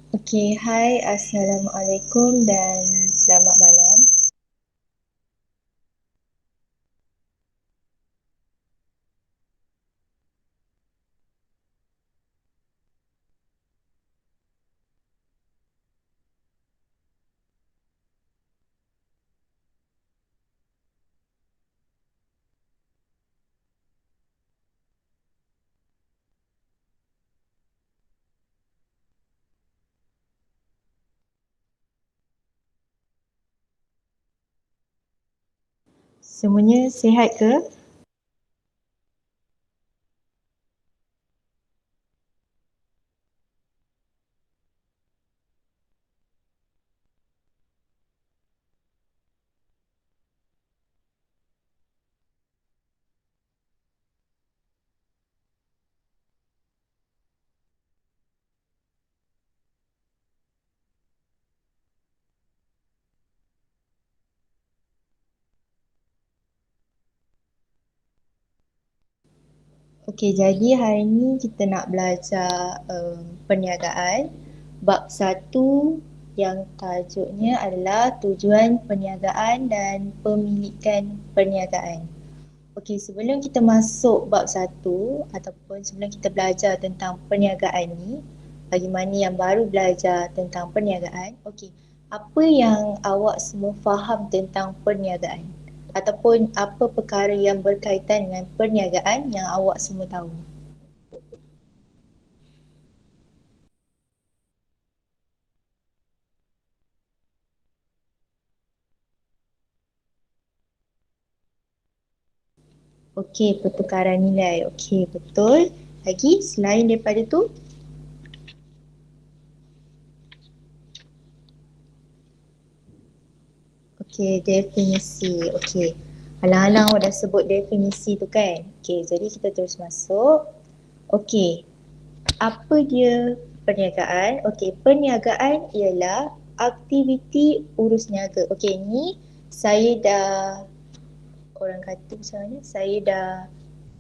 Okey, hai, Assalamualaikum dan selamat malam. Semuanya sihat ke? Okey, jadi hari ni kita nak belajar perniagaan. Bab 1 yang tajuknya adalah tujuan perniagaan dan pemilikan perniagaan. Okey, sebelum kita masuk bab 1 ataupun sebelum kita belajar tentang perniagaan ni, bagi mana yang baru belajar tentang perniagaan, okey, apa yang awak semua faham tentang perniagaan? Ataupun apa perkara yang berkaitan dengan perniagaan yang awak semua tahu? Okey, pertukaran nilai. Okey, betul. Lagi selain daripada tu? Okey, definisi. Okey. Alang-alang awak dah sebut definisi tu kan? Okey, jadi kita terus masuk. Okey, apa dia perniagaan? Okey, perniagaan ialah aktiviti urus niaga. Okey, ni saya dah, orang kata macam mana? Saya dah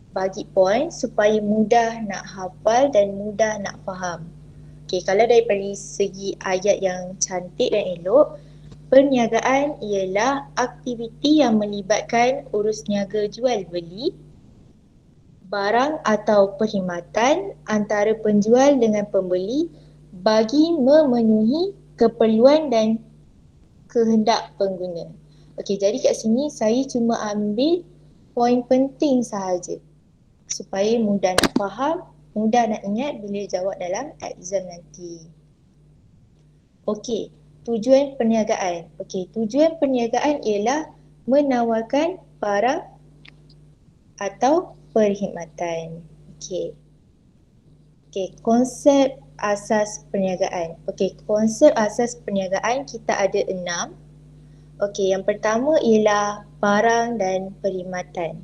bagi point supaya mudah nak hafal dan mudah nak faham. Okey, kalau daripada segi ayat yang cantik dan elok, perniagaan ialah aktiviti yang melibatkan urus niaga jual beli barang atau perkhidmatan antara penjual dengan pembeli bagi memenuhi keperluan dan kehendak pengguna. Okey, jadi kat sini saya cuma ambil poin penting sahaja supaya mudah nak faham, mudah nak ingat bila jawab dalam exam nanti. Okey, tujuan perniagaan. Okey, tujuan perniagaan ialah menawarkan barang atau perkhidmatan. Okey. Okey, konsep asas perniagaan. Okey, konsep asas perniagaan kita ada 6. Okey, yang pertama ialah barang dan perkhidmatan.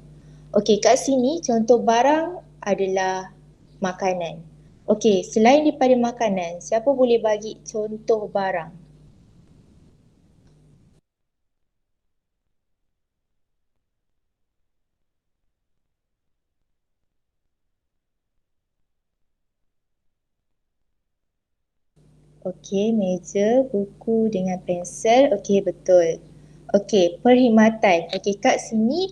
Okey, kat sini contoh barang adalah makanan. Okey, selain daripada makanan, siapa boleh bagi contoh barang? Okey, meja, buku dengan pensel. Okey, betul. Okey, perkhidmatan. Okey, kat sini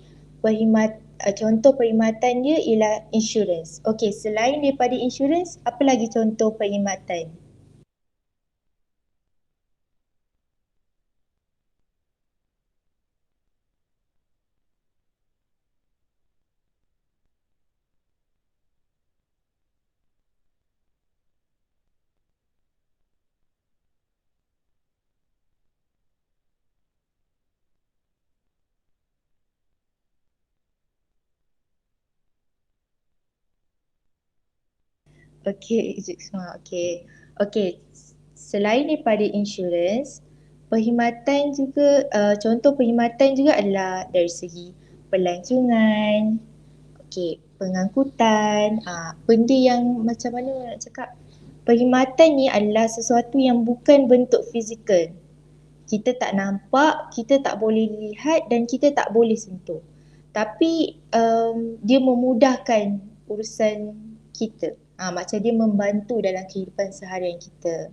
contoh perkhidmatan dia ialah insurans. Okey, selain daripada insurans, apa lagi contoh perkhidmatan? Okey, Ijik okey. Okey, selain daripada insurans, perkhidmatan juga, contoh perkhidmatan juga adalah dari segi pelancongan, okey, pengangkutan, benda yang macam mana nak cakap, perkhidmatan ni adalah sesuatu yang bukan bentuk fizikal. Kita tak nampak, kita tak boleh lihat dan kita tak boleh sentuh. Tapi dia memudahkan urusan kita. Macam dia membantu dalam kehidupan seharian kita.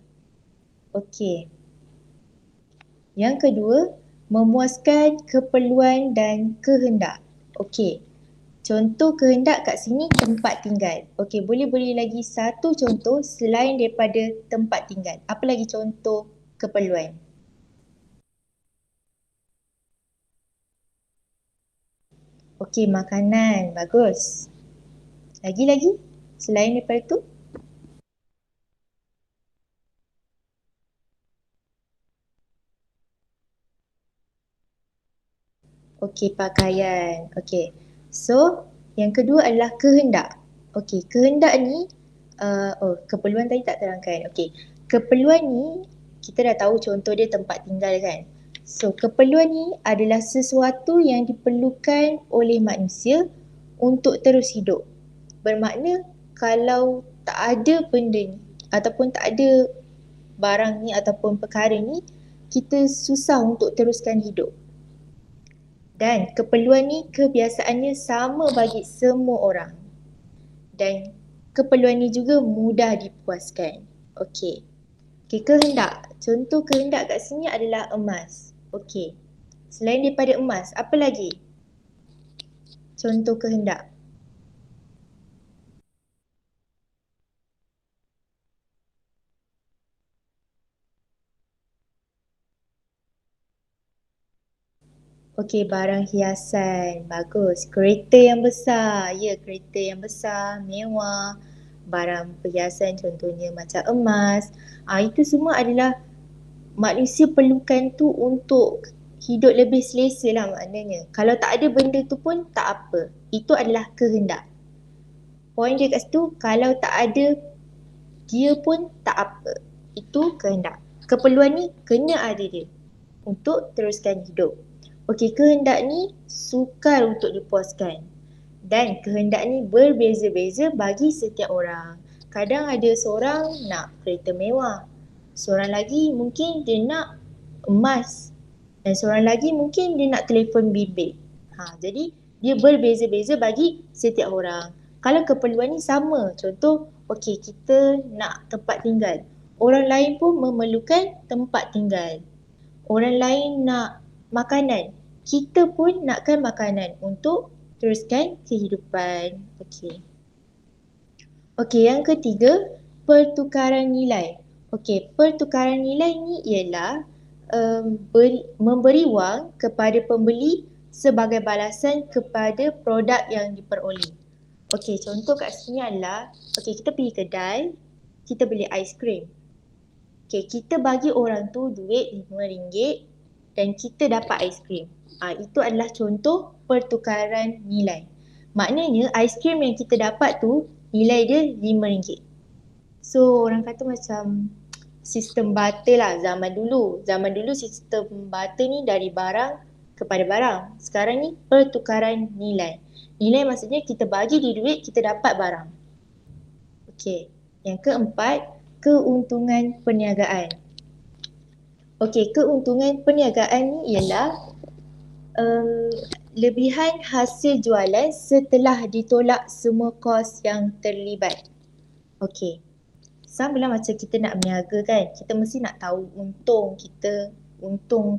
Okey. Yang kedua, memuaskan keperluan dan kehendak. Okey. Contoh kehendak kat sini tempat tinggal. Okey, boleh beri lagi satu contoh selain daripada tempat tinggal. Apa lagi contoh keperluan? Okey, makanan. Bagus. Lagi-lagi? Selain daripada tu? Okey, pakaian. Okey. So, yang kedua adalah kehendak. Okey, kehendak ni keperluan tadi tak terangkan. Okey. Keperluan ni kita dah tahu contoh dia tempat tinggal kan. So, keperluan ni adalah sesuatu yang diperlukan oleh manusia untuk terus hidup. Bermakna kalau tak ada benda ni ataupun tak ada barang ni ataupun perkara ni, kita susah untuk teruskan hidup. Dan keperluan ni kebiasaannya sama bagi semua orang. Dan keperluan ni juga mudah dipuaskan. Okey. Okey, kehendak. Contoh kehendak kat sini adalah emas. Okey. Selain daripada emas, apa lagi? Contoh kehendak. Okey, barang hiasan. Bagus. Kereta yang besar. Ya, kereta yang besar, mewah. Barang perhiasan contohnya macam emas. Itu semua adalah manusia perlukan tu untuk hidup lebih selesa lah maknanya. Kalau tak ada benda tu pun tak apa. Itu adalah kehendak. Poin dia kat situ, kalau tak ada dia pun tak apa. Itu kehendak. Keperluan ni kena ada dia untuk teruskan hidup. Okey, kehendak ni sukar untuk dipuaskan. Dan kehendak ni berbeza-beza bagi setiap orang. Kadang ada seorang nak kereta mewah. Seorang lagi mungkin dia nak emas. Dan seorang lagi mungkin dia nak telefon bimbit. Jadi dia berbeza-beza bagi setiap orang. Kalau keperluan ni sama, contoh okey kita nak tempat tinggal. Orang lain pun memerlukan tempat tinggal. Orang lain nak makanan. Kita pun nakkan makanan untuk teruskan kehidupan. Okey. Okey, yang ketiga, pertukaran nilai. Okey, pertukaran nilai ni ialah memberi wang kepada pembeli sebagai balasan kepada produk yang diperoleh. Okey, contoh kat sini adalah, okey kita pergi kedai, kita beli aiskrim. Okey, kita bagi orang tu duit RM5 dan kita dapat aiskrim. Itu adalah contoh pertukaran nilai. Maknanya aiskrim yang kita dapat tu nilai dia RM5. So orang kata macam sistem barter lah zaman dulu. Zaman dulu sistem barter ni dari barang kepada barang. Sekarang ni pertukaran nilai. Nilai maksudnya kita bagi dia duit, kita dapat barang. Okey. Yang keempat, keuntungan perniagaan. Okey, keuntungan perniagaan ni ialah lebihan hasil jualan setelah ditolak semua kos yang terlibat. Okey. Sama lah macam kita nak berniaga kan. Kita mesti nak tahu untung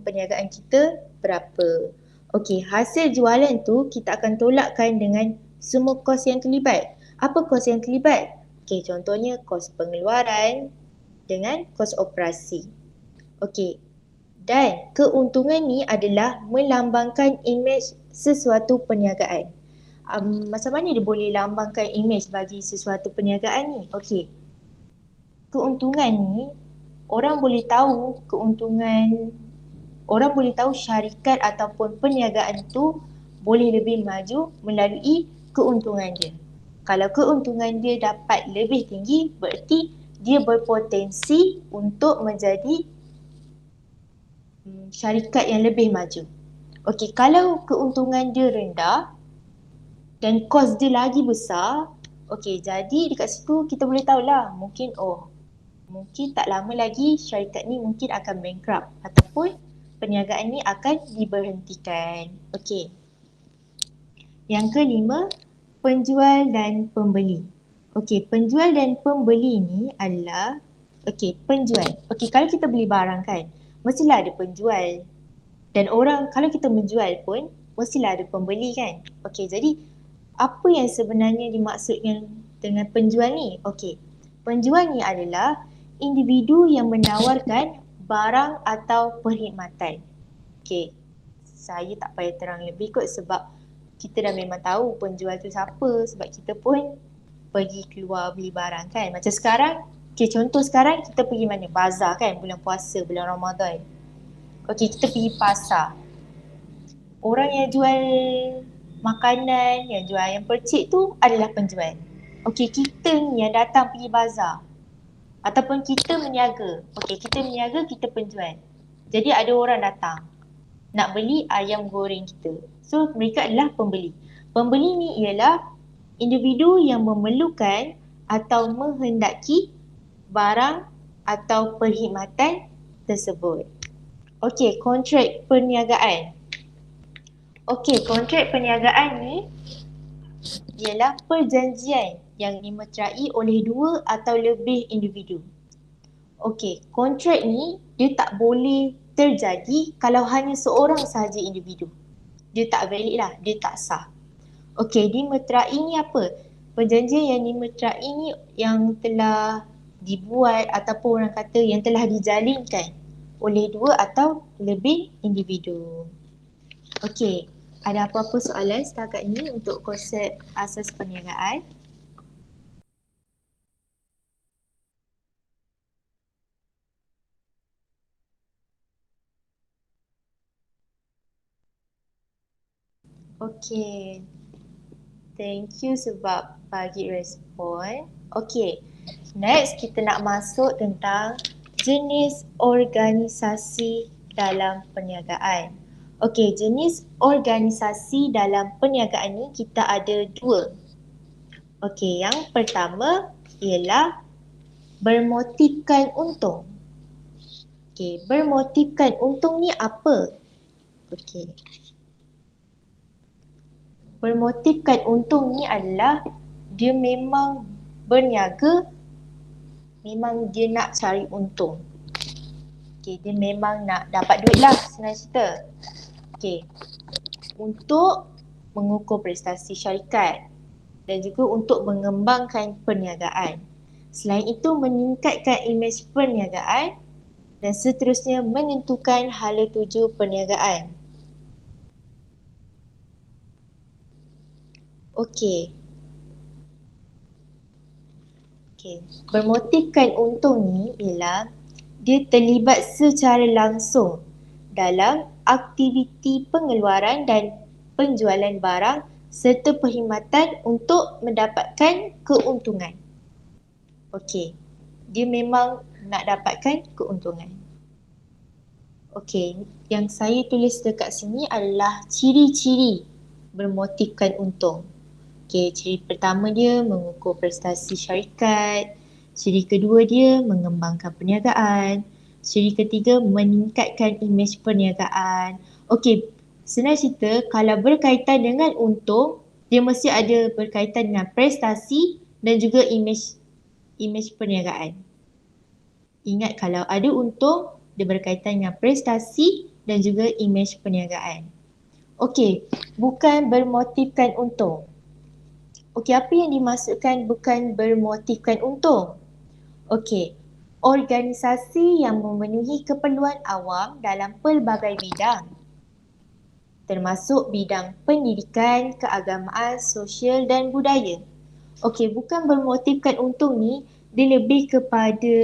perniagaan kita berapa. Okey, hasil jualan tu kita akan tolakkan dengan semua kos yang terlibat. Apa kos yang terlibat? Okey, contohnya kos pengeluaran dengan kos operasi. Okey. Dan keuntungan ni adalah melambangkan imej sesuatu perniagaan. Macam mana dia boleh lambangkan imej bagi sesuatu perniagaan ni? Okey. Keuntungan ni orang boleh tahu orang boleh tahu syarikat ataupun perniagaan tu boleh lebih maju melalui keuntungan dia. Kalau keuntungan dia dapat lebih tinggi, berarti dia berpotensi untuk menjadi syarikat yang lebih maju. Okey, kalau keuntungan dia rendah dan kos dia lagi besar, okey, jadi dekat situ kita boleh tahulah mungkin tak lama lagi syarikat ni mungkin akan bankrupt ataupun perniagaan ni akan diberhentikan. Okey. Yang kelima, penjual dan pembeli. Okey, penjual dan pembeli ni adalah Okey, penjual. Okey, kalau kita beli barang kan, mestilah ada penjual. Dan orang, kalau kita menjual pun, mestilah ada pembeli kan. Okey, jadi apa yang sebenarnya dimaksudkan dengan penjual ni? Okey, penjual ni adalah individu yang menawarkan barang atau perkhidmatan. Okey, saya tak payah terang lebih kot sebab kita dah memang tahu penjual tu siapa sebab kita pun pergi keluar beli barang kan. Macam sekarang, okay, contoh sekarang kita pergi mana? Bazar kan, bulan puasa, bulan Ramadan. Okay, kita pergi pasar. Orang yang jual makanan, yang jual ayam percik tu adalah penjual. Okay, kita ni yang datang pergi bazar. Ataupun kita meniaga. Okay, kita meniaga, kita penjual. Jadi ada orang datang nak beli ayam goreng kita. So, mereka adalah pembeli. Pembeli ni ialah individu yang memerlukan atau menghendaki barang atau perkhidmatan tersebut. Okey, kontrak perniagaan. Okey, kontrak perniagaan ni ialah perjanjian yang dimeterai oleh dua atau lebih individu. Okey, kontrak ni dia tak boleh terjadi kalau hanya seorang sahaja individu. Dia tak valid lah, dia tak sah. Okey, dimeterai ni apa? Perjanjian yang dimeterai ni yang telah dibuat ataupun orang kata yang telah dijalinkan oleh dua atau lebih individu. Okey, ada apa-apa soalan setakat ini untuk konsep asas perniagaan? Okey, thank you sebab bagi respon. Okey, next kita nak masuk tentang jenis organisasi dalam perniagaan. Okey, jenis organisasi dalam perniagaan ni kita ada dua. Okey, yang pertama ialah bermotifkan untung. Okey, bermotifkan untung ni apa? Okey. Bermotifkan untung ni adalah dia memang berniaga, memang dia nak cari untung. Okey, dia memang nak dapat duit lah senang cerita. Okey, untuk mengukur prestasi syarikat dan juga untuk mengembangkan perniagaan. Selain itu, meningkatkan imej perniagaan dan seterusnya menentukan hala tuju perniagaan. Okey. Bermotifkan untung ni ialah dia terlibat secara langsung dalam aktiviti pengeluaran dan penjualan barang serta perkhidmatan untuk mendapatkan keuntungan. Okey, dia memang nak dapatkan keuntungan. Okey, yang saya tulis dekat sini adalah ciri-ciri bermotifkan untung. Okey, ciri pertama dia mengukur prestasi syarikat. Ciri kedua dia mengembangkan perniagaan. Ciri ketiga meningkatkan imej perniagaan. Okey, senang cerita kalau berkaitan dengan untung, dia mesti ada berkaitan dengan prestasi dan juga imej perniagaan. Ingat kalau ada untung, dia berkaitan dengan prestasi dan juga imej perniagaan. Okey, bukan bermotifkan untung. Okey, apa yang dimaksudkan bukan bermotifkan untung? Okey, organisasi yang memenuhi keperluan awam dalam pelbagai bidang termasuk bidang pendidikan, keagamaan, sosial dan budaya. Okey, bukan bermotifkan untung ni, dia lebih kepada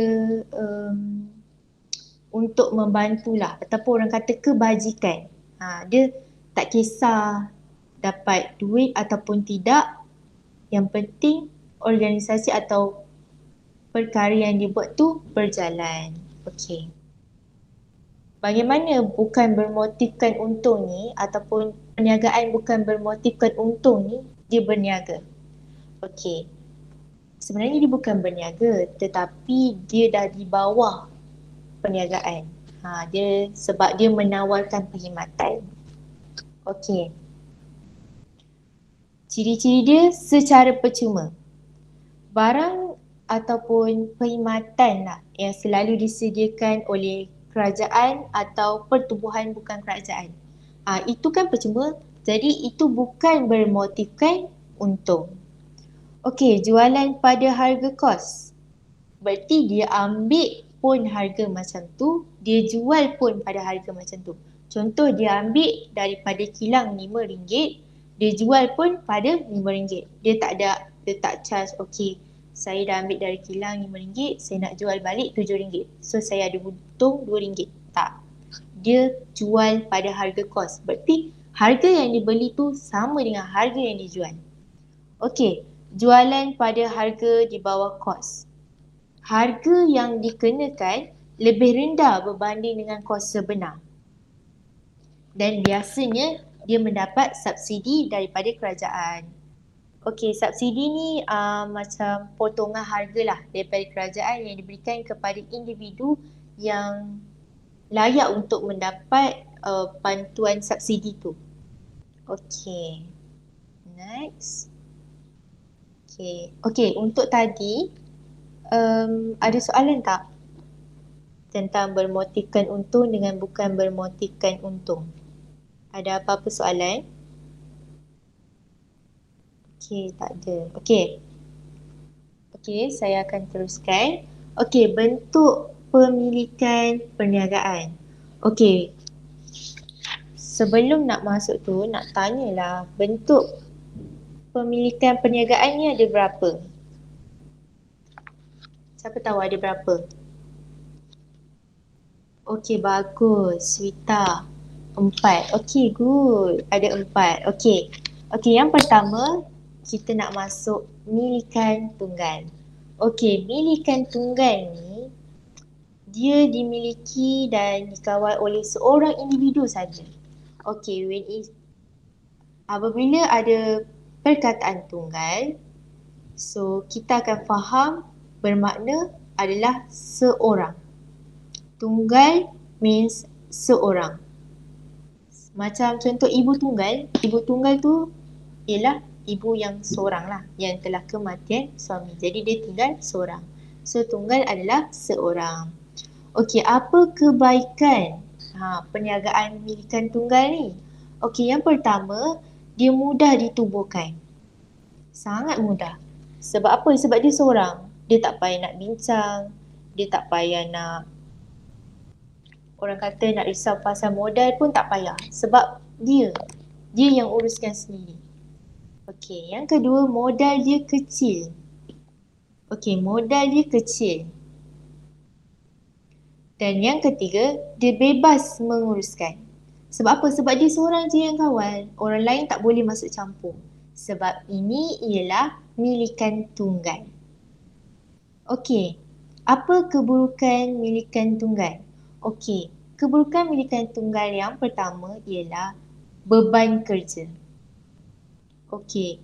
untuk membantulah ataupun orang kata kebajikan. Dia tak kisah dapat duit ataupun tidak, yang penting organisasi atau perkara yang dibuat tu berjalan. Okey. Bagaimana bukan bermotifkan untung ni ataupun perniagaan bukan bermotifkan untung ni, dia berniaga. Okey. Sebenarnya dia bukan berniaga tetapi dia dah di bawah perniagaan. Dia sebab dia menawarkan perkhidmatan. Okey. Ciri-ciri dia secara percuma. Barang ataupun perkhidmatan lah yang selalu disediakan oleh kerajaan atau pertubuhan bukan kerajaan. Itu kan percuma, jadi itu bukan bermotifkan untung. Okey, jualan pada harga kos. Berarti dia ambil pun harga macam tu, dia jual pun pada harga macam tu. Contoh dia ambil daripada kilang RM5, dia jual pun pada RM5. Dia tak charge, okey, saya dah ambil dari kilang RM5, saya nak jual balik RM7. So saya ada untung RM2. Tak. Dia jual pada harga kos. Berarti harga yang dibeli tu sama dengan harga yang dijual. Okey, jualan pada harga di bawah kos. Harga yang dikenakan lebih rendah berbanding dengan kos sebenar. Dan biasanya dia mendapat subsidi daripada kerajaan. Okey, subsidi ni macam potongan harga lah daripada kerajaan yang diberikan kepada individu yang layak untuk mendapat bantuan subsidi tu. Okey, next. Okey, untuk tadi ada soalan tak tentang bermotifkan untung dengan bukan bermotifkan untung? Ada apa-apa soalan? Okey, tak ada. Okey, saya akan teruskan. Okey, bentuk pemilikan perniagaan. Okey, sebelum nak masuk tu, nak tanyalah bentuk pemilikan perniagaan ni ada berapa? Siapa tahu ada berapa? Okey, bagus. Swita. 4. Okey, good. Ada 4. Okey, yang pertama kita nak masuk milikan tunggal. Okey, milikan tunggal ni dia dimiliki dan dikawal oleh seorang individu saja. Okey, apabila ada perkataan tunggal, so kita akan faham bermakna adalah seorang. Tunggal means seorang. Macam contoh ibu tunggal tu ialah ibu yang seorang lah, yang telah kematian suami. Jadi dia tinggal seorang. So tunggal adalah seorang. Okey, apa kebaikan perniagaan milikan tunggal ni? Okey, yang pertama, dia mudah ditubuhkan. Sangat mudah. Sebab apa? Sebab dia seorang. Dia tak payah nak bincang, dia tak payah nak, orang kata nak risau pasal modal pun tak payah. Sebab dia yang uruskan sendiri. Okey, yang kedua, modal dia kecil. Dan yang ketiga, dia bebas menguruskan. Sebab apa? Sebab dia seorang je yang kawal. Orang lain tak boleh masuk campur. Sebab ini ialah milikan tunggal. Okey, apa keburukan milikan tunggal? Okey, keburukan milikan tunggal yang pertama ialah beban kerja. Okey,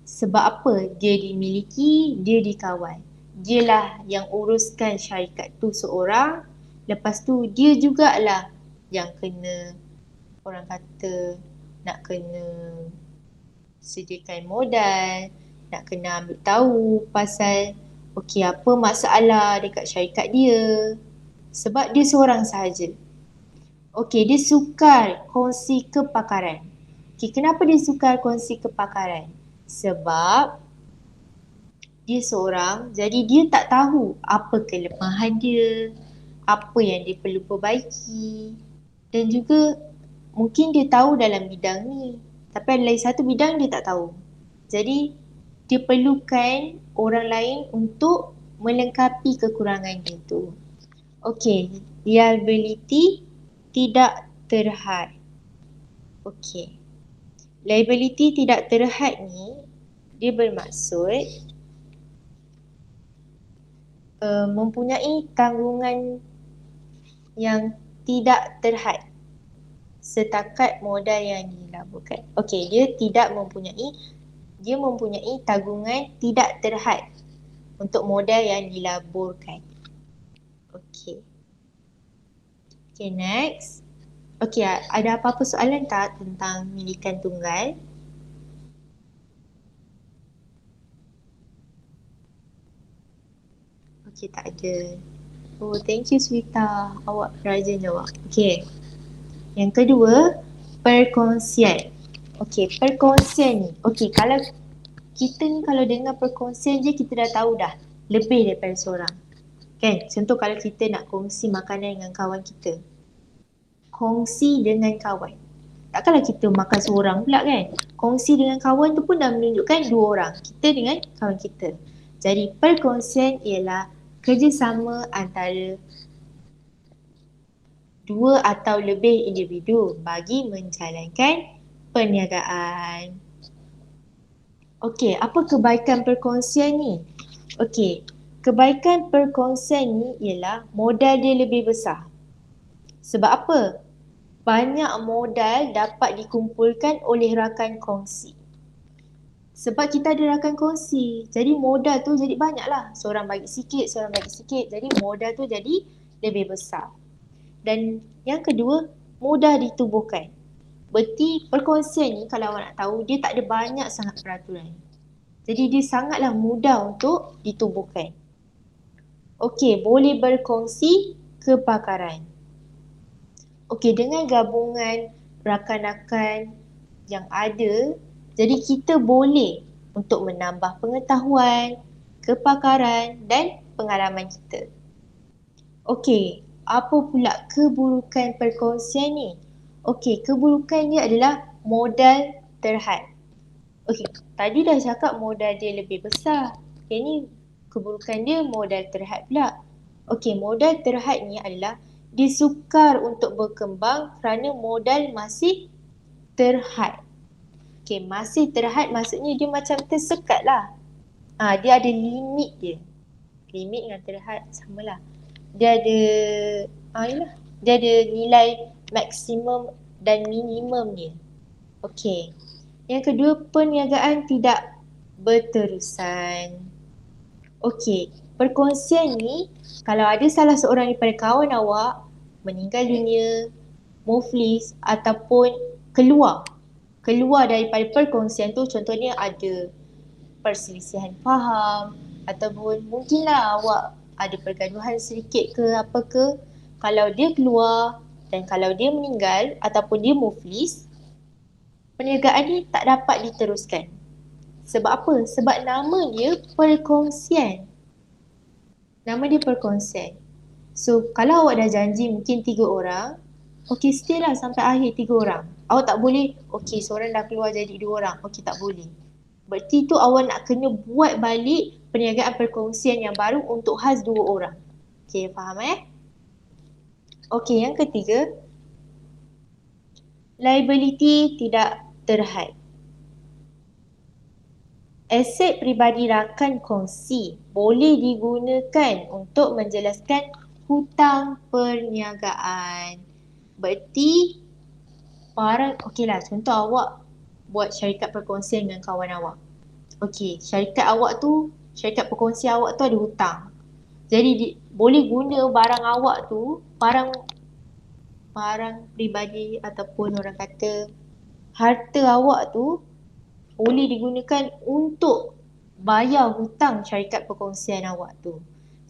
sebab apa? Dia dimiliki, dia dikawal. Dialah yang uruskan syarikat tu seorang. Lepas tu dia jugalah yang kena, orang kata, nak kena sediakan modal, nak kena ambil tahu pasal okey apa masalah dekat syarikat dia. Sebab dia seorang sahaja. Okey, dia sukar kongsi kepakaran. Okey, kenapa dia sukar kongsi kepakaran? Sebab dia seorang, jadi dia tak tahu apa kelemahan dia, apa yang dia perlu perbaiki. Dan juga mungkin dia tahu dalam bidang ni, tapi ada lagi satu bidang dia tak tahu. Jadi dia perlukan orang lain untuk melengkapi kekurangan dia tu. Okey, liability tidak terhad. Okey, liability tidak terhad ni dia bermaksud mempunyai tanggungan yang tidak terhad setakat modal yang dilaburkan. Okey, dia mempunyai tanggungan tidak terhad untuk modal yang dilaburkan. Okey, next. Okey, ada apa-apa soalan tak tentang milikan tunggal? Okey, tak ada. Oh, thank you Swita. Awak rajin jawab. Okey. Yang kedua, perkongsian. Okey, perkongsian ni. Okey, kalau kita ni kalau dengar perkongsian je kita dah tahu dah lebih daripada seorang. Kan? Contoh kalau kita nak kongsi makanan dengan kawan kita. Kongsi dengan kawan. Takkanlah kita makan seorang pula kan? Kongsi dengan kawan tu pun dah menunjukkan dua orang. Kita dengan kawan kita. Jadi perkongsian ialah kerjasama antara dua atau lebih individu bagi menjalankan perniagaan. Okey, apa kebaikan perkongsian ni? Okey, kebaikan perkongsian ni ialah modal dia lebih besar. Sebab apa? Banyak modal dapat dikumpulkan oleh rakan kongsi. Sebab kita ada rakan kongsi, jadi modal tu jadi banyak lah. Seorang bagi sikit, jadi modal tu jadi lebih besar. Dan yang kedua, mudah ditubuhkan. Berarti perkongsian ni kalau awak nak tahu, dia tak ada banyak sangat peraturan. Jadi dia sangatlah mudah untuk ditubuhkan. Okey, boleh berkongsi kepakaran. Okey, dengan gabungan rakan-rakan yang ada, jadi kita boleh untuk menambah pengetahuan, kepakaran dan pengalaman kita. Okey, apa pula keburukan perkongsian ni? Okey, keburukannya adalah modal terhad. Okey, tadi dah cakap modal dia lebih besar. Yang ni keburukan dia modal terhad pula. Okey, modal terhad ni adalah dia sukar untuk berkembang kerana modal masih terhad. Okey, masih terhad maksudnya dia macam tersekat lah. Dia ada limit dia. Limit dengan terhad samalah. Dia ada dia ada nilai maksimum dan minimum dia. Okey. Yang kedua, perniagaan tidak berterusan. Okey, perkongsian ni kalau ada salah seorang daripada kawan awak meninggal dunia, muflis ataupun keluar daripada perkongsian tu, contohnya ada perselisihan faham ataupun mungkinlah awak ada pergaduhan sedikit ke apa ke, kalau dia keluar dan kalau dia meninggal ataupun dia muflis, perniagaan ni tak dapat diteruskan. Sebab apa? Sebab nama dia perkongsian. Nama dia perkongsian. So, kalau awak dah janji mungkin 3 orang, okey stay lah sampai akhir 3 orang. Awak tak boleh, okey seorang dah keluar jadi 2 orang. Okey tak boleh. Berarti tu awak nak kena buat balik perniagaan perkongsian yang baru untuk khas 2 orang. Okey, faham Okey, yang ketiga, liability tidak terhad. Aset peribadi rakan kongsi boleh digunakan untuk menjelaskan hutang perniagaan. Berarti okeylah, contoh awak buat syarikat perkongsian dengan kawan awak. Okey, syarikat perkongsian awak tu ada hutang. Jadi boleh guna barang awak tu, barang peribadi ataupun orang kata harta awak tu boleh digunakan untuk bayar hutang syarikat perkongsian awak tu.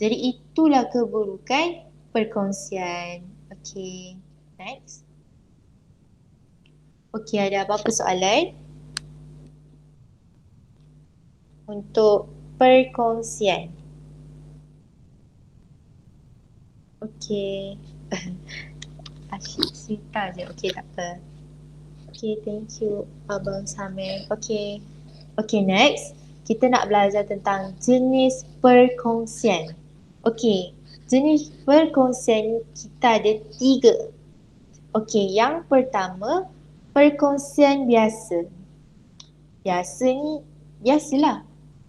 Jadi itulah keburukan perkongsian. Okey, next. Okey, ada apa-apa soalan? Untuk perkongsian. Okey. Asyik cerita je. Okey, tak apa. Okey, thank you Abang Samir. Okey. Okey, next. Kita nak belajar tentang jenis perkongsian. Okey, jenis perkongsian kita ada 3. Okey, yang pertama, perkongsian biasa. Biasalah.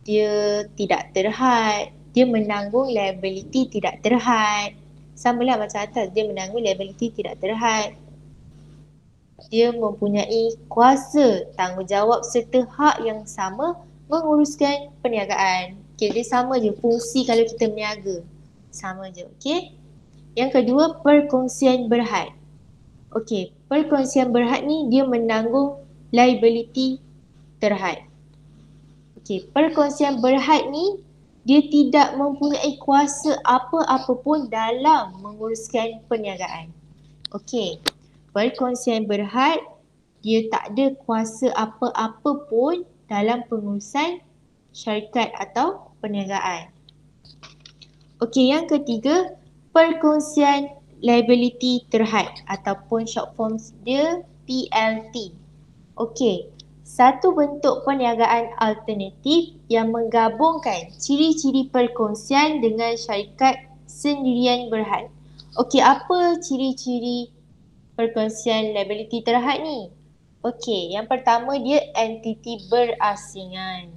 Dia tidak terhad. Dia menanggung liability tidak terhad. Samalah macam atas, dia menanggung liability tidak terhad. Dia mempunyai kuasa, tanggungjawab serta hak yang sama menguruskan perniagaan. Okay, dia sama je fungsi kalau kita berniaga. Sama je, okay. Yang kedua, perkongsian berhad. Okay, perkongsian berhad ni dia menanggung liability terhad. Okay, perkongsian berhad ni dia tidak mempunyai kuasa apa-apa pun dalam menguruskan perniagaan. Okey, perkongsian berhad, dia tak ada kuasa apa-apa pun dalam pengurusan syarikat atau perniagaan. Okey, yang ketiga, perkongsian liability terhad ataupun short form dia PLT. Okey, satu bentuk perniagaan alternatif yang menggabungkan ciri-ciri perkongsian dengan syarikat sendirian berhad. Okey, apa ciri-ciri perkongsian liability terhad ni? Okey, yang pertama dia entiti berasingan.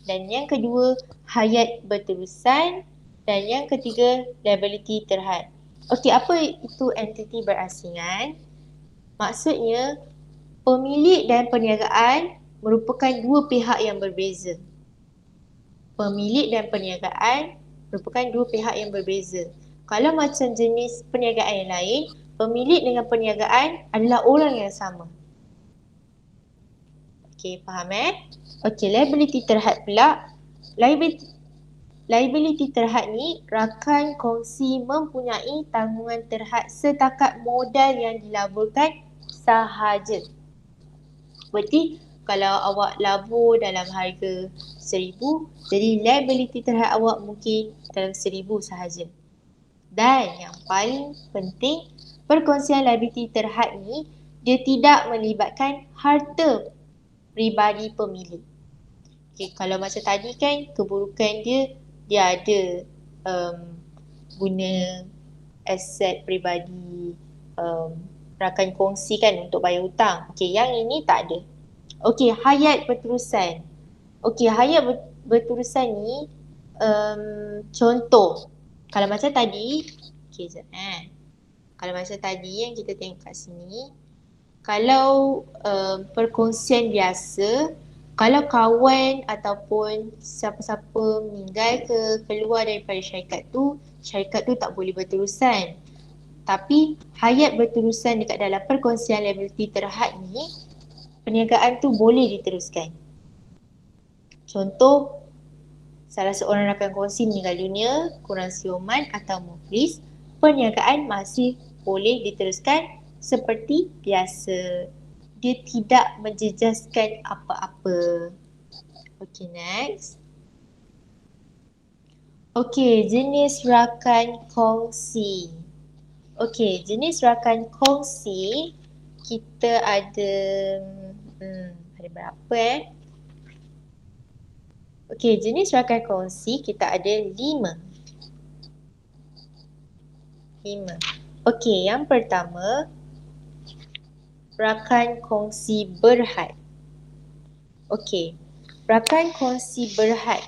Dan yang kedua, hayat berterusan. Dan yang ketiga, liability terhad. Okey, apa itu entiti berasingan? Maksudnya, pemilik dan perniagaan merupakan dua pihak yang berbeza. Pemilik dan perniagaan merupakan dua pihak yang berbeza. Kalau macam jenis perniagaan yang lain, pemilik dengan perniagaan adalah orang yang sama. Okey, faham Okey, liability terhad pula. Liability terhad ni, rakan kongsi mempunyai tanggungan terhad setakat modal yang dilaburkan sahaja. Berarti kalau awak labur dalam harga 1,000, jadi liability terhad awak mungkin dalam 1,000 sahaja. Dan yang paling penting, perkongsian liability terhad ni, dia tidak melibatkan harta peribadi pemilik. Okay, kalau macam tadi kan, keburukan dia ada guna aset peribadi rakan kongsi kan untuk bayar hutang. Okey, yang ini tak ada. Okey, hayat berterusan. Okey, hayat berterusan ni contoh. Kalau macam tadi, okey sekejap Kalau macam tadi yang kita tengok kat sini, kalau perkongsian biasa, kalau kawan ataupun siapa-siapa meninggal ke keluar daripada syarikat tu tak boleh berterusan. Tapi hayat berterusan dekat dalam perkongsian liability terhad ni, perniagaan tu boleh diteruskan. Contoh, salah seorang rakan kongsi meninggal dunia, kurang siuman atau muflis, perniagaan masih boleh diteruskan seperti biasa. Dia tidak menjejaskan apa-apa. Okay, next. Okay, jenis rakan kongsi. Okay, jenis rakan kongsi, kita ada berapa Okay, jenis rakan kongsi kita ada 5. Okay, yang pertama, rakan kongsi berhad. Okey, rakan kongsi berhad.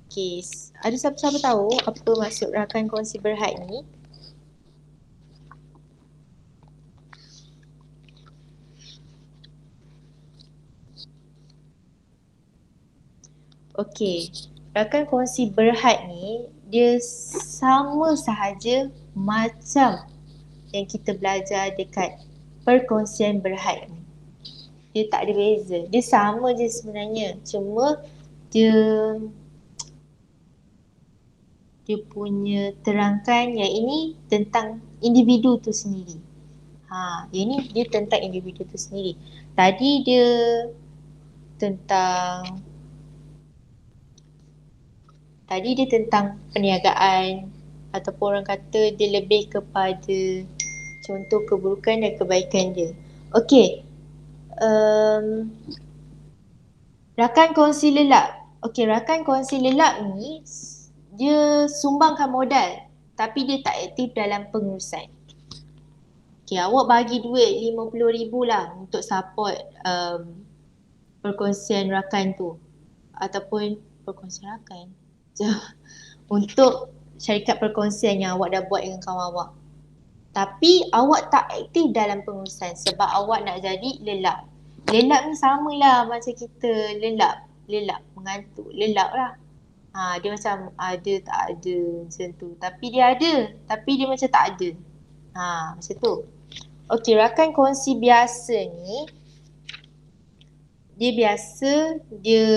Okey, ada siapa-siapa tahu apa maksud rakan kongsi berhad ni? Okey, rakan kongsi berhad ni dia sama sahaja macam yang kita belajar dekat perkongsian berhad ni. Dia tak ada beza. Dia sama je sebenarnya. Cuma dia punya terangkan yang ini tentang individu tu sendiri. Yang ni dia tentang individu tu sendiri. Tadi dia tentang perniagaan ataupun orang kata dia lebih kepada contoh keburukan dan kebaikan dia. Okey. Rakan kongsi lelap. Okey, rakan kongsi lelap ni dia sumbangkan modal tapi dia tak aktif dalam pengurusan. Okey, awak bagi duit 50,000 lah untuk support perkongsian rakan tu ataupun perkongsian rakan untuk syarikat perkongsian yang awak dah buat dengan kawan awak. Tapi awak tak aktif dalam pengurusan sebab awak nak jadi lelap. Lelap ni samalah macam kita lelap, mengantuk, lelap lah. Dia macam ada tak ada macam tu. Tapi dia ada, tapi dia macam tak ada. Macam tu. Okey, rakan kongsi biasa ni, dia biasa, dia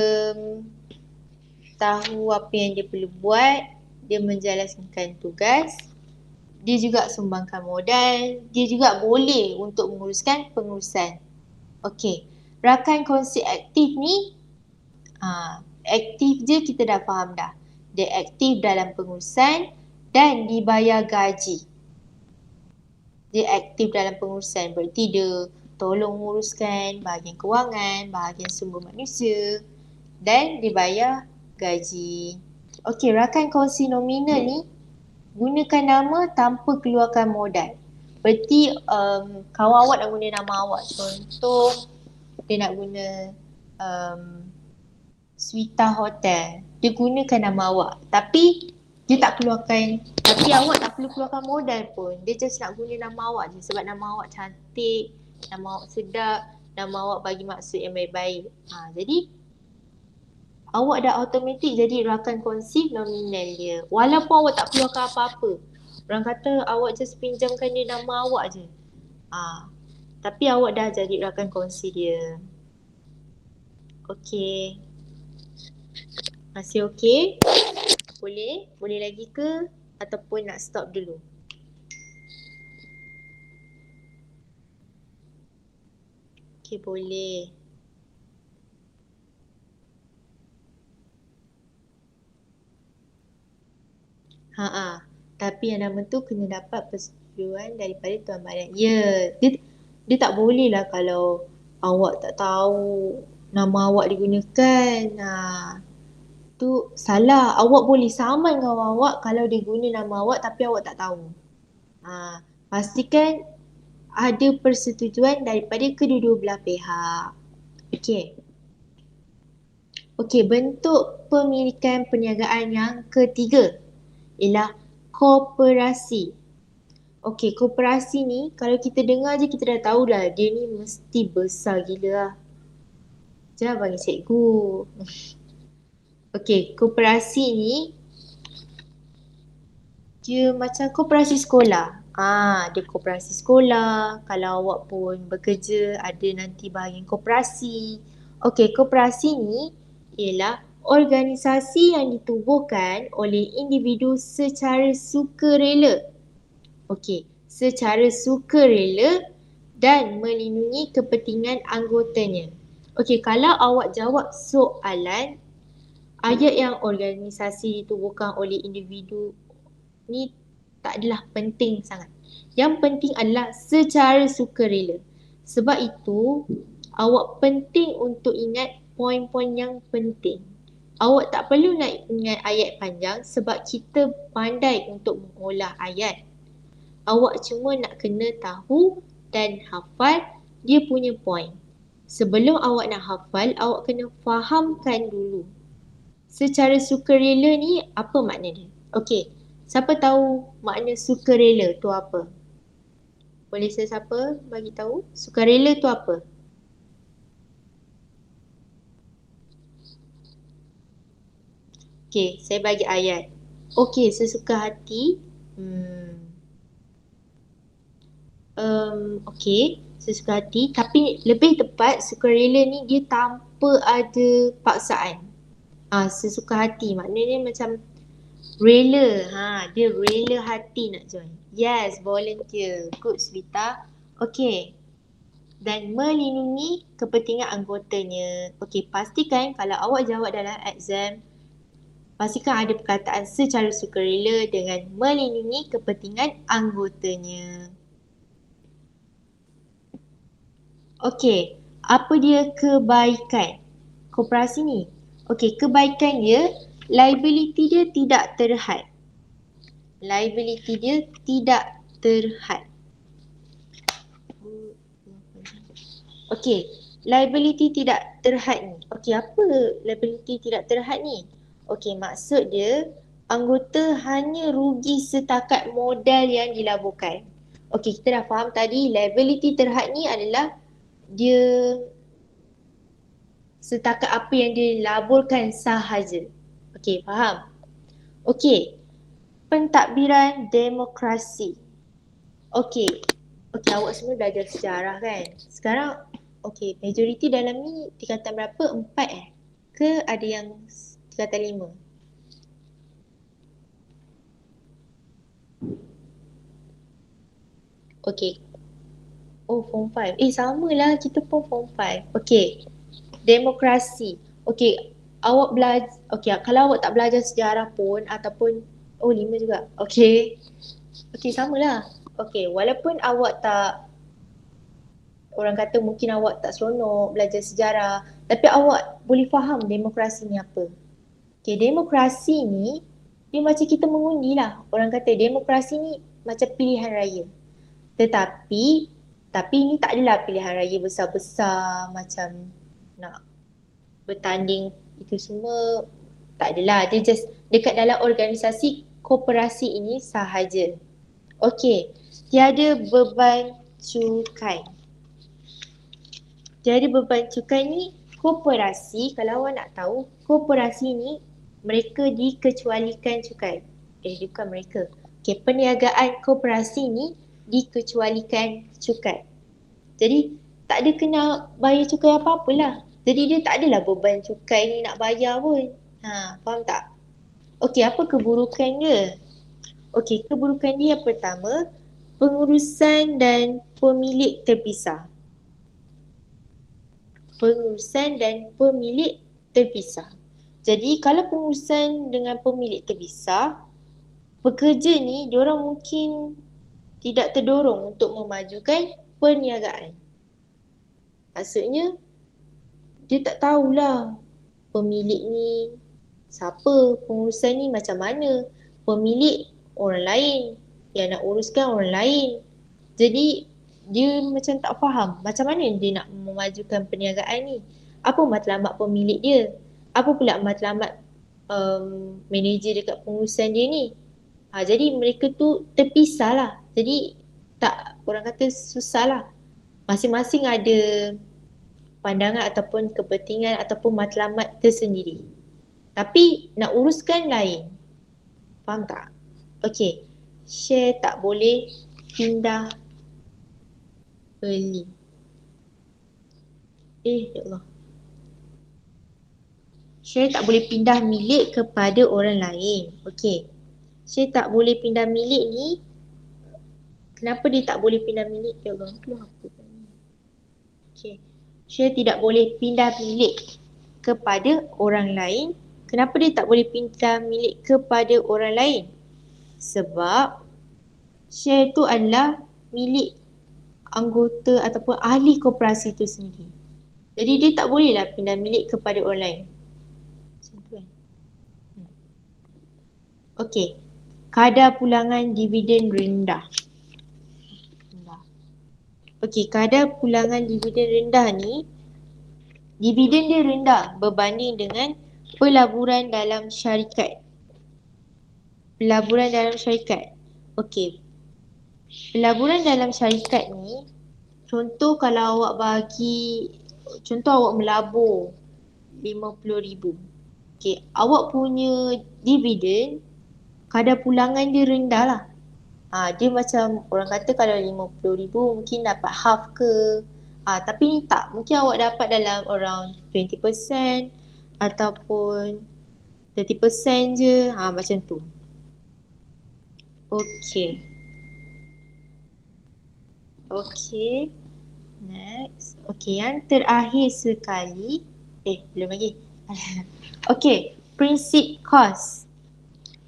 tahu apa yang dia perlu buat, dia menjalankan tugas, dia juga sumbangkan modal, dia juga boleh untuk menguruskan pengurusan. Okey, rakan kongsi aktif ni, aktif je kita dah faham dah. Dia aktif dalam pengurusan dan dibayar gaji. Dia aktif dalam pengurusan, berarti dia tolong menguruskan bahagian kewangan, bahagian sumber manusia dan dibayar gaji. Okey, rakan kongsi nominal ni gunakan nama tanpa keluarkan modal. Berarti kawan awak nak guna nama awak. Contoh dia nak guna Swita Hotel. Dia gunakan nama awak. Tapi dia tak keluarkan, tapi awak tak perlu keluarkan modal pun. Dia just nak guna nama awak je sebab nama awak cantik, nama awak sedap, nama awak bagi maksud yang baik-baik. Jadi awak dah automatik jadi rakan kongsi nominal dia. Walaupun awak tak keluarkan apa-apa. Orang kata awak just pinjamkan dia nama awak je. Tapi awak dah jadi rakan kongsi dia. Okey. Masih okey? Boleh? Boleh lagi ke? Ataupun nak stop dulu? Okey, boleh. Tapi yang nama tu kena dapat persetujuan daripada Tuan Badan. Ya, dia tak boleh lah kalau awak tak tahu nama awak digunakan. Tu salah. Awak boleh saman kawan awak kalau dia guna nama awak tapi awak tak tahu. Pastikan ada persetujuan daripada kedua-dua belah pihak. Okey. Okey, bentuk pemilikan perniagaan yang ketiga ialah koperasi. Okey, koperasi ni kalau kita dengar je kita dah tahu dah dia ni mesti besar gila lah. Jangan bagi cikgu. Okey, koperasi ni dia macam koperasi sekolah. Dia koperasi sekolah. Kalau awak pun bekerja ada nanti bahagian koperasi. Okey, koperasi ni ialah organisasi yang ditubuhkan oleh individu secara sukarela. Okey, secara sukarela dan melindungi kepentingan anggotanya. Okey, kalau awak jawab soalan ayat yang organisasi ditubuhkan oleh individu ni tak adalah penting sangat. Yang penting adalah secara sukarela. Sebab itu awak penting untuk ingat poin-poin yang penting. Awak tak perlu nak ingat ayat panjang sebab kita pandai untuk mengolah ayat. Awak cuma nak kena tahu dan hafal dia punya poin. Sebelum awak nak hafal, awak kena fahamkan dulu. Secara sukarela ni apa makna dia? Okey, siapa tahu makna sukarela tu apa? Boleh sesiapa bagi tahu? Sukarela tu apa? Okey, saya bagi ayat. Okey, sesuka hati. Okey, sesuka hati. Tapi lebih tepat, sukarela ni dia tanpa ada paksaan. Sesuka hati. Maknanya macam rela. Dia rela hati nak join. Yes, volunteer. Good, Svita. Okey. Dan melindungi kepentingan anggotanya. Okey, pastikan kalau awak jawab dalam exam, pastikan ada perkataan secara sukarela dengan melindungi kepentingan anggotanya. Okey, apa dia kebaikan koperasi ni? Okey, kebaikan dia, liability dia tidak terhad. Liability dia tidak terhad. Okey, liability tidak terhad ni. Okey, apa liability tidak terhad ni? Okey, maksud dia anggota hanya rugi setakat modal yang dilaburkan. Okey, kita dah faham tadi liability terhad ni adalah dia setakat apa yang dilaburkan sahaja. Okey, faham? Okey, pentadbiran demokrasi. Okey, awak semua belajar sejarah kan? Sekarang, majoriti dalam ni tingkatan berapa? 4 ke ada yang 3/5. Okey. Oh, form 5. Samalah, kita pun form 5. Okey. Demokrasi. Okey, awak belajar, okey, kalau awak tak belajar sejarah pun ataupun 5 juga. Okey. Okey, samalah. Okey, walaupun awak tak, orang kata mungkin awak tak seronok belajar sejarah, tapi awak boleh faham demokrasi ni apa. Okey, demokrasi ni dia macam kita mengundi lah. Orang kata demokrasi ni macam pilihan raya. Tapi ni tak adalah pilihan raya besar-besar macam nak bertanding itu semua, tak adalah. Dia just dekat dalam organisasi koperasi ini sahaja. Okey, tiada beban cukai. Tiada beban cukai ni koperasi, kalau awak nak tahu, koperasi ni mereka dikecualikan cukai. Bukan mereka. Okey, perniagaan koperasi ni dikecualikan cukai. Jadi tak ada kena bayar cukai apa-apalah. Jadi dia tak adalah beban cukai ni nak bayar pun. Faham tak? Okey, apa keburukan dia? Okey, keburukan dia yang pertama, pengurusan dan pemilik terpisah. Pengurusan dan pemilik terpisah. Jadi kalau pengurusan dengan pemilik terpisah, pekerja ni diorang mungkin tidak terdorong untuk memajukan perniagaan. Maksudnya dia tak tahulah pemilik ni siapa, pengurusan ni macam mana, pemilik orang lain, yang nak uruskan orang lain. Jadi dia macam tak faham macam mana dia nak memajukan perniagaan ni. Apa matlamat pemilik dia? Apa pula matlamat manager dekat pengurusan dia ni? Jadi mereka tu terpisah lah. Jadi tak, orang kata susah lah. Masing-masing ada pandangan ataupun kepentingan ataupun matlamat tersendiri. Tapi nak uruskan lain. Faham tak? Okey. Share tak boleh pindah early. Ya Allah. Share tak boleh pindah milik kepada orang lain. Okey. Share tak boleh pindah milik ni, kenapa dia tak boleh pindah milik? Ya Allah, itu apa? Okey. Share tidak boleh pindah milik kepada orang lain. Kenapa dia tak boleh pindah milik kepada orang lain? Sebab share tu adalah milik anggota ataupun ahli koperasi itu sendiri. Jadi dia tak bolehlah pindah milik kepada orang lain. Okey. Kadar pulangan dividen rendah. Okey, kadar pulangan dividen rendah ni, dividen dia rendah berbanding dengan pelaburan dalam syarikat. Pelaburan dalam syarikat. Okey. Pelaburan dalam syarikat ni, contoh kalau awak bagi, contoh awak melabur 50,000. Okey, awak punya dividen, kadar pulangan dia rendah lah. Dia macam orang kata kalau 50,000 mungkin dapat half ke. Tapi ni tak, mungkin awak dapat dalam around 20% ataupun 30% je. Macam tu. Okey. Okey. Next. Okey, yang terakhir sekali. Belum lagi. Okey, prinsip kos.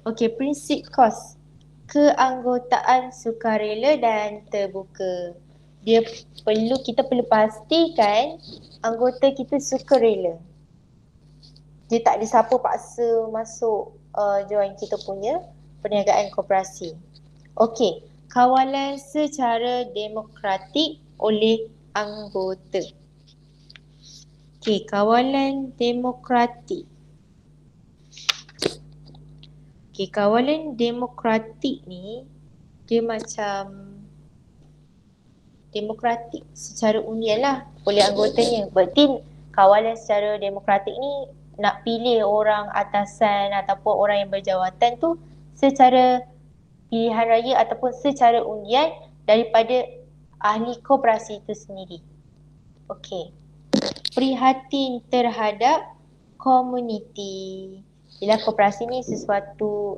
Okey, prinsip kos. Keanggotaan sukarela dan terbuka. Kita perlu pastikan anggota kita sukarela. Dia tak ada siapa paksa masuk join kita punya perniagaan koperasi. Okey, kawalan secara demokratik oleh anggota. Okey, kawalan demokratik. Okey, kawalan demokratik ni dia macam demokratik secara undian lah oleh anggotanya. Berarti kawalan secara demokratik ni nak pilih orang atasan ataupun orang yang berjawatan tu secara pilihan raya ataupun secara undian daripada ahli koperasi itu sendiri. Okey. Prihatin terhadap komuniti. Ialah koperasi ni sesuatu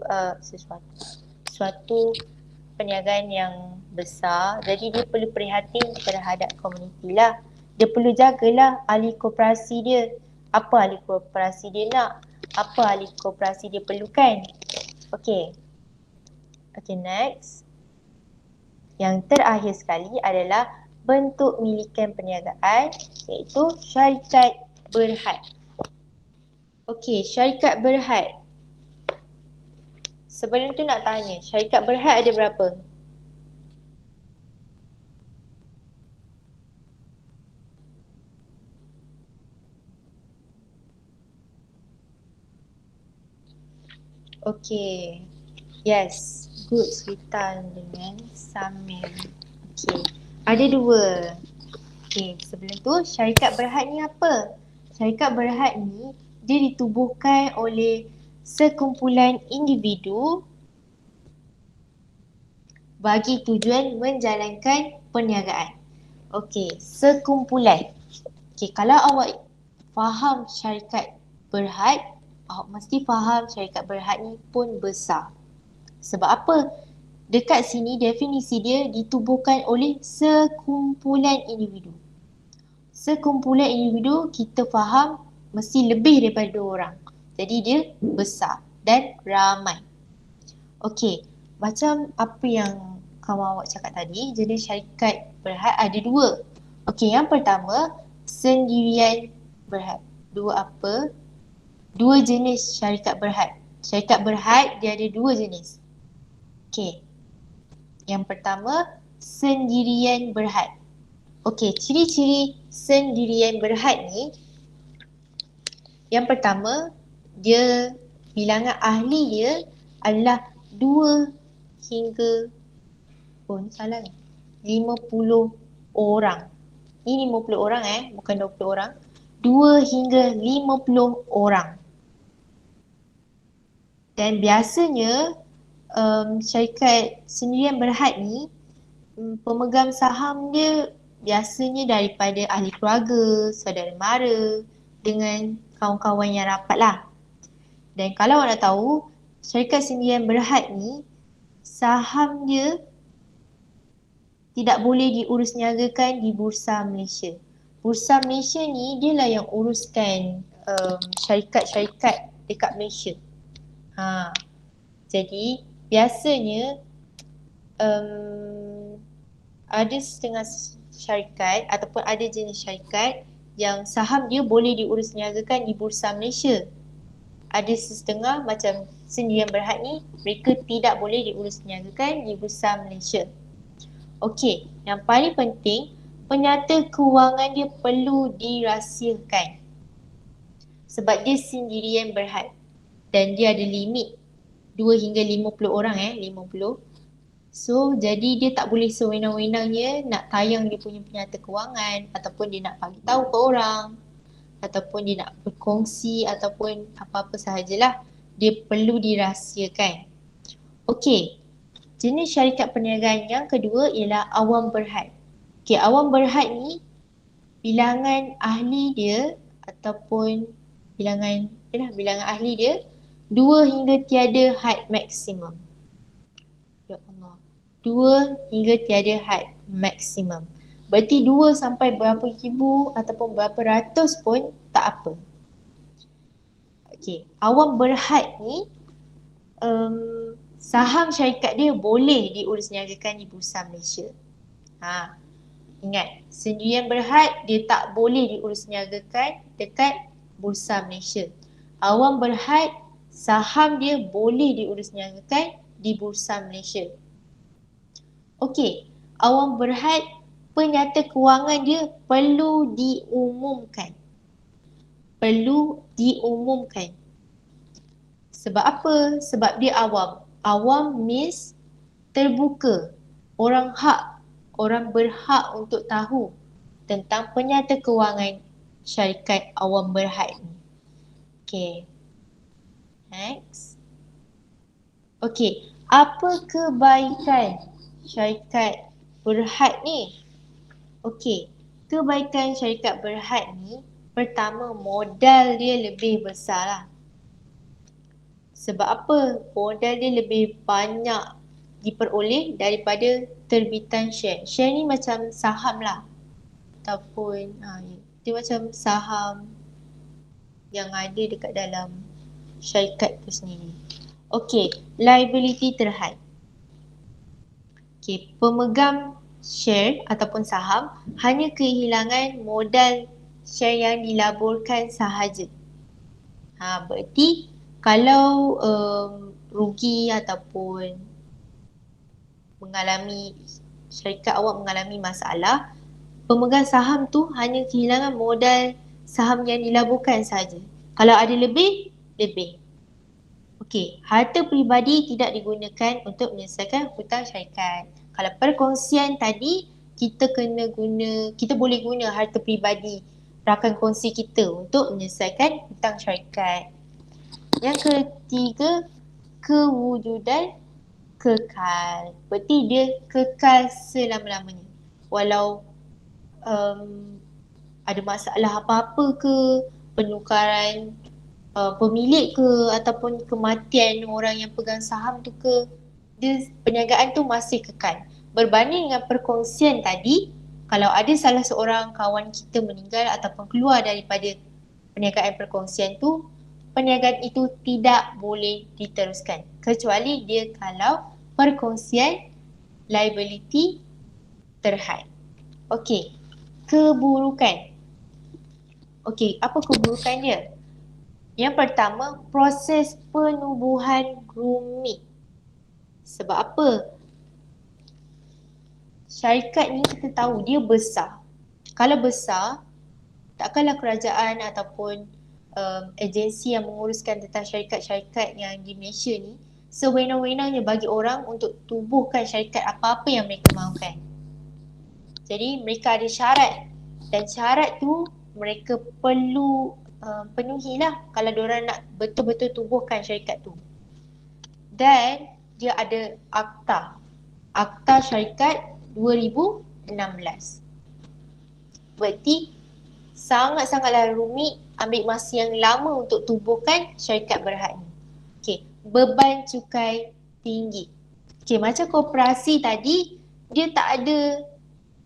perniagaan yang besar, jadi dia perlu prihatin terhadap komuniti lah. Dia perlu jagalah ahli koperasi dia. Apa ahli koperasi dia nak? Apa ahli koperasi dia perlukan? Okey. Okey, next. Yang terakhir sekali adalah bentuk milikan perniagaan, iaitu syarikat berhad. Okey, syarikat berhad. Sebelum tu nak tanya, syarikat berhad ada berapa? Okey. Yes, good Sultan dengan Samir. Okey. Ada dua. Okey, sebelum tu syarikat berhad ni apa? Syarikat berhad ni dia ditubuhkan oleh sekumpulan individu bagi tujuan menjalankan perniagaan. Okey, sekumpulan. Okey, kalau awak faham syarikat berhad, awak mesti faham syarikat berhad ni pun besar. Sebab apa? Dekat sini definisi dia ditubuhkan oleh sekumpulan individu. Sekumpulan individu kita faham mesti lebih daripada 2 orang. Jadi dia besar dan ramai. Okey, macam apa yang kawan awak cakap tadi, jenis syarikat berhad ada 2. Okey, yang pertama sendirian berhad. 2 apa? 2 jenis syarikat berhad. Syarikat berhad dia ada 2 jenis. Okey. Yang pertama, sendirian berhad. Okey, ciri-ciri sendirian berhad ni, yang pertama, dia bilangan ahli dia adalah 2 hingga 50 orang. Ini 50 orang bukan 20 orang. 2 hingga 50 orang. Dan biasanya syarikat sendirian berhad ni, pemegang saham dia biasanya daripada ahli keluarga, saudara mara dengan kawan-kawan yang rapat lah. Dan kalau awak nak tahu, syarikat sendirian berhad ni, saham dia tidak boleh diurus niagakan di Bursa Malaysia. Bursa Malaysia ni dia lah yang uruskan syarikat-syarikat dekat Malaysia. Jadi biasanya ada setengah syarikat ataupun ada jenis syarikat yang saham dia boleh diurus niagakan di Bursa Malaysia. Ada setengah macam sendirian berhad ni, mereka tidak boleh diurus niagakan di Bursa Malaysia. Okey, yang paling penting, penyata kewangan dia perlu dirahsiakan. Sebab dia sendirian berhad dan dia ada limit 2 hingga 50 orang 50. So, jadi dia tak boleh sewenang-wenangnya nak tayang dia punya penyata kewangan ataupun dia nak bagi tahu ke orang ataupun dia nak berkongsi ataupun apa-apa sahajalah. Dia perlu dirahsiakan. Okey, jenis syarikat perniagaan yang kedua ialah awam berhad. Okey, awam berhad ni bilangan ahli dia ataupun bilangan ahli dia 2 hingga tiada had maksimum. Ya Allah. 2 hingga tiada had maksimum. Berarti 2 sampai berapa ribu ataupun berapa ratus pun tak apa. Okey, awam berhad ni saham syarikat dia boleh diurus niagakan di Bursa Malaysia. Ingat, sendirian berhad dia tak boleh diurus niagakan dekat Bursa Malaysia. Awam berhad saham dia boleh diurus niagakan di Bursa Malaysia. Okey, awam berhad penyata kewangan dia perlu diumumkan. Perlu diumumkan. Sebab apa? Sebab dia awam. Awam means terbuka. Orang berhak untuk tahu tentang penyata kewangan syarikat awam berhad ni. Okay. Next. Okay. Apa kebaikan syarikat berhad ni? Okay. Kebaikan syarikat berhad ni, pertama modal dia lebih besar lah. Sebab apa? Modal dia lebih banyak diperoleh daripada terbitan share. Share ni macam saham lah. Ataupun dia macam saham yang ada dekat dalam syarikat tu sendiri. Okey, liability terhad. Okey, pemegang share ataupun saham hanya kehilangan modal share yang dilaburkan sahaja. Berarti kalau rugi ataupun syarikat awak mengalami masalah, pemegang saham tu hanya kehilangan modal saham yang dilaburkan sahaja. Kalau ada lebih, lebih. Okey, harta peribadi tidak digunakan untuk menyelesaikan hutang syarikat. Kalau perkongsian tadi, kita boleh guna harta peribadi rakan kongsi kita untuk menyelesaikan hutang syarikat. Yang ketiga, kewujudan kekal. Berarti dia kekal selama-lamanya. Walau ada masalah apa-apa ke, penukaran pemilik ke, ataupun kematian orang yang pegang saham tu ke, perniagaan tu masih kekal. Berbanding dengan perkongsian tadi, kalau ada salah seorang kawan kita meninggal ataupun keluar daripada perniagaan perkongsian tu, perniagaan itu tidak boleh diteruskan. Kecuali dia kalau perkongsian liability terhad. Okey, keburukan. Okey, apa keburukan dia? Yang pertama, proses penubuhan rumit. Sebab apa? Syarikat ni kita tahu dia besar. Kalau besar, takkanlah kerajaan ataupun agensi yang menguruskan tentang syarikat-syarikat yang di Malaysia ni sewenang-wenangnya bagi orang untuk tubuhkan syarikat apa-apa yang mereka mahukan. Jadi mereka ada syarat dan syarat tu mereka perlu penuhilah kalau diorang nak betul-betul tubuhkan syarikat tu. Dan dia ada Akta Syarikat 2016. Berarti sangat-sangatlah rumit, ambil masa yang lama untuk tubuhkan syarikat berhad ni. Okey, beban cukai tinggi. Okey, macam koperasi tadi, dia tak ada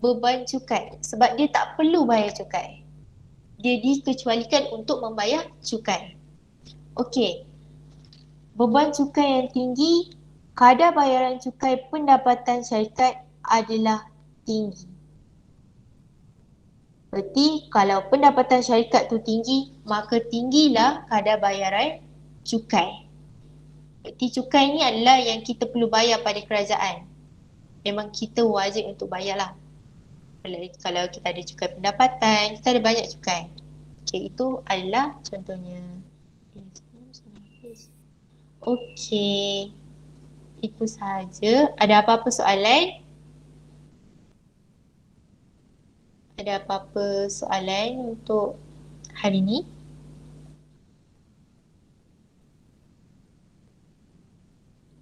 beban cukai sebab dia tak perlu bayar cukai. Dia dikecualikan untuk membayar cukai. Okey, beban cukai yang tinggi, kadar bayaran cukai pendapatan syarikat adalah tinggi. Berarti kalau pendapatan syarikat tu tinggi, maka tinggilah kadar bayaran cukai. Berarti cukai ni adalah yang kita perlu bayar pada kerajaan. Memang kita wajib untuk bayarlah. Kalau kita ada cukai pendapatan, kita ada banyak cukai. Okey, itu adalah contohnya. Okey, itu sahaja. Ada apa-apa soalan? Ada apa-apa soalan untuk hari ini?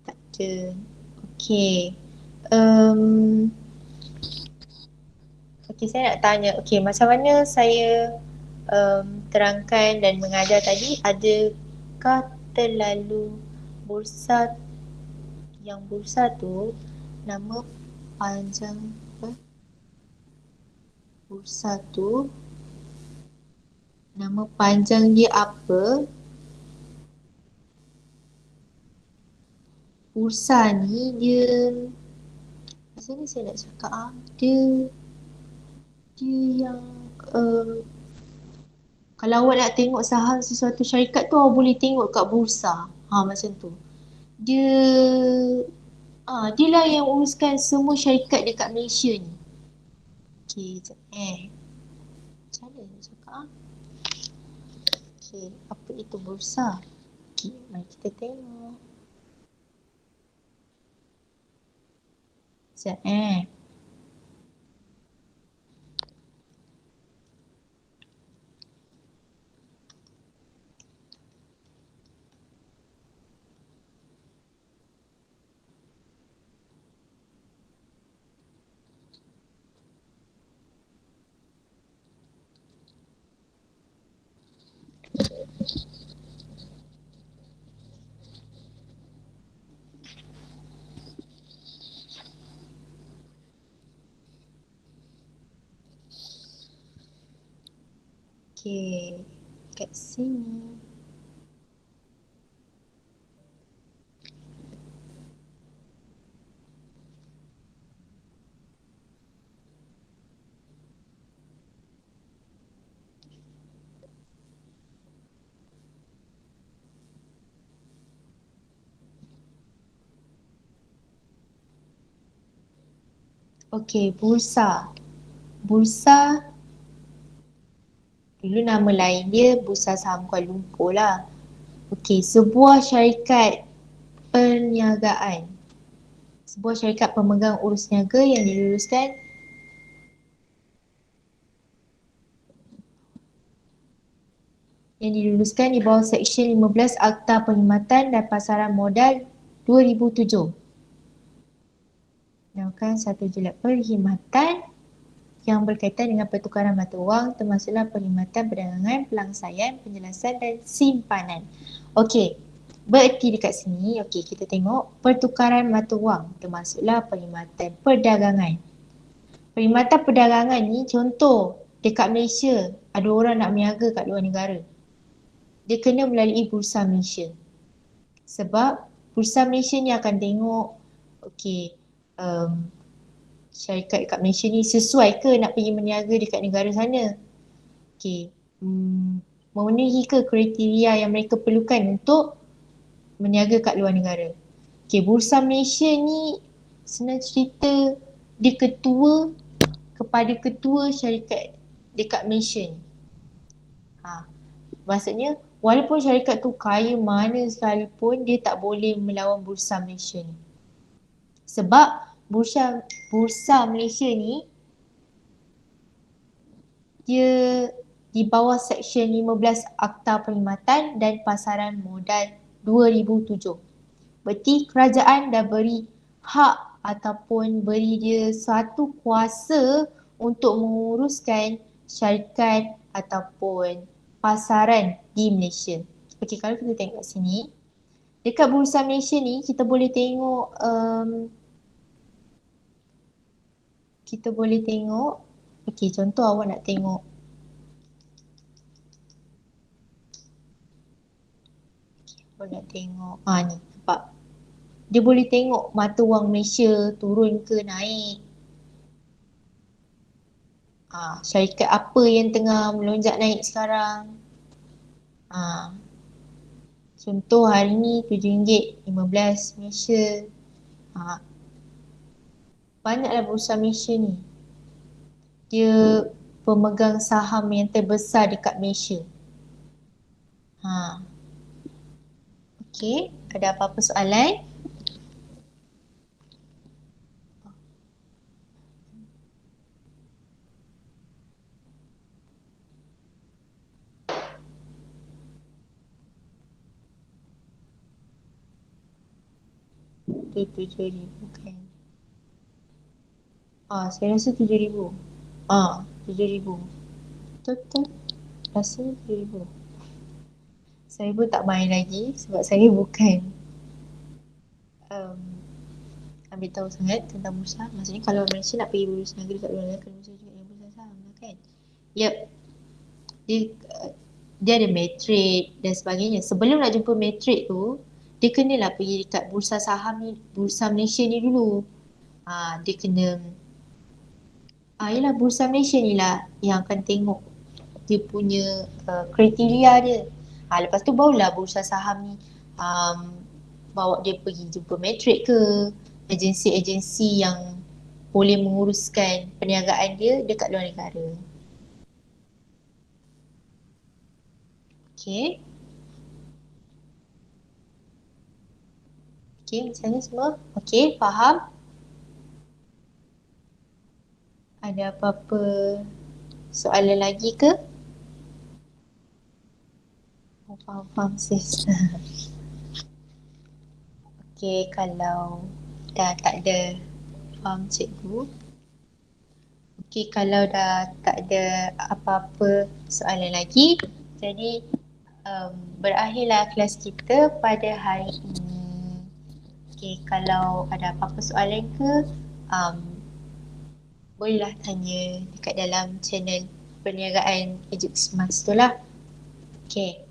Tak ada. Okey. Okey, saya nak tanya. Okey, macam mana saya terangkan dan mengajar tadi, adakah terlalu bursa tu nama panjang apa? Bursa tu nama panjang dia apa? Bursa ni dia macam ni saya nak cakap dia yang kalau awak nak tengok saham sesuatu syarikat tu, awak boleh tengok kat bursa. Macam tu. Dia lah yang uruskan semua syarikat dekat Malaysia ni. Okey, macam mana nak cakap? Okey, apa itu bursa? Okey, mari kita tengok. Sekejap Okey, kat sini. Okey, bursa. Bursa, dulu nama lain dia Bursa Saham Kuala Lumpur lah. Okey, sebuah syarikat perniagaan. Sebuah syarikat pemegang urus niaga yang diluluskan di bawah Seksyen 15 Akta Perkhidmatan dan Pasaran Modal 2007. Melakukan satu jelap perkhidmatan yang berkaitan dengan pertukaran mata wang, termasuklah perkhidmatan perdagangan, pelangsaian, penjelasan dan simpanan. Okey, bererti dekat sini, okey, kita tengok pertukaran mata wang, termasuklah perkhidmatan perdagangan. Perkhidmatan perdagangan ni contoh, dekat Malaysia, ada orang nak berniaga kat luar negara. Dia kena melalui Bursa Malaysia. Sebab Bursa Malaysia ni akan tengok, okey, syarikat dekat Malaysia ni sesuai ke nak pergi berniaga dekat negara sana. Okey, memenuhi ke kriteria yang mereka perlukan untuk berniaga kat luar negara. Okey, Bursa Malaysia ni senang cerita dia ketua kepada ketua syarikat dekat Malaysia ni. Maksudnya walaupun syarikat tu kaya mana sekalipun, dia tak boleh melawan Bursa Malaysia ni. Sebab Bursa Malaysia ni dia di bawah Seksyen 15 Akta Perkhidmatan dan Pasaran Modal 2007. Berarti kerajaan dah beri hak ataupun beri dia satu kuasa untuk menguruskan syarikat ataupun pasaran di Malaysia. Okey, kalau kita tengok sini, dekat Bursa Malaysia ni kita boleh tengok okey, contoh awak nak tengok ni, nampak? Dia boleh tengok mata wang Malaysia turun ke naik. Syarikat apa yang tengah melonjak naik sekarang. Contoh hari ni RM7.15 Malaysia. Banyaklah Bursa Malaysia ni. Dia pemegang saham yang terbesar dekat Malaysia. Okey, ada apa-apa soalan? Itu 7,000 kan. Saya rasa 7,000. 7,000. Betul. Rasanya 7,000. Saya pun tak main lagi sebab saya bukan ambil tahu sangat tentang bursa. Maksudnya kalau Malaysia nak pergi berurus negara kat luar negara, kena urus juga yang bursa saham lah kan. Yep. Dia ada matrik dan sebagainya. Sebelum nak jumpa matrik tu, dia kenalah pergi dekat bursa saham ni, Bursa Malaysia ni dulu. Dia kena yelah Bursa Malaysia ni lah yang akan tengok dia punya kriteria dia. Lepas tu barulah bursa saham ni bawa dia pergi jumpa matrik ke, agensi-agensi yang boleh menguruskan perniagaan dia dekat luar negara. Okey. Okey, macam mana semua? Okey, faham? Ada apa-apa soalan lagi ke? Faham sis. Okey, kalau dah tak ada faham cikgu. Okey, kalau dah tak ada apa-apa soalan lagi, jadi berakhirlah kelas kita pada hari ini. Okey, kalau ada apa-apa soalan ke, bolehlah tanya dekat dalam channel perniagaan Egypt Emas tu lah. Okay.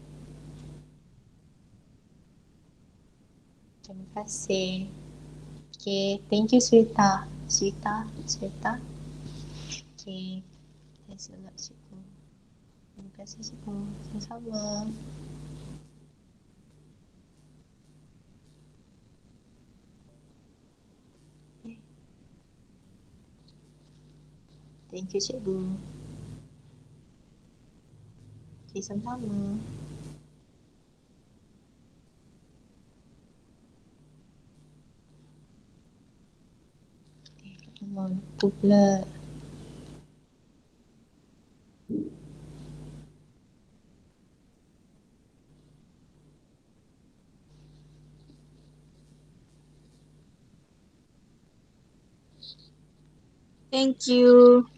Terima kasih. Okay, thank you Sweta. Sweta. Okay, thanks a lot cikgu. Terima kasih cikgu. Sama-sama. Thank you cikgu. Okay, sama-sama. Mampu pula. Thank you.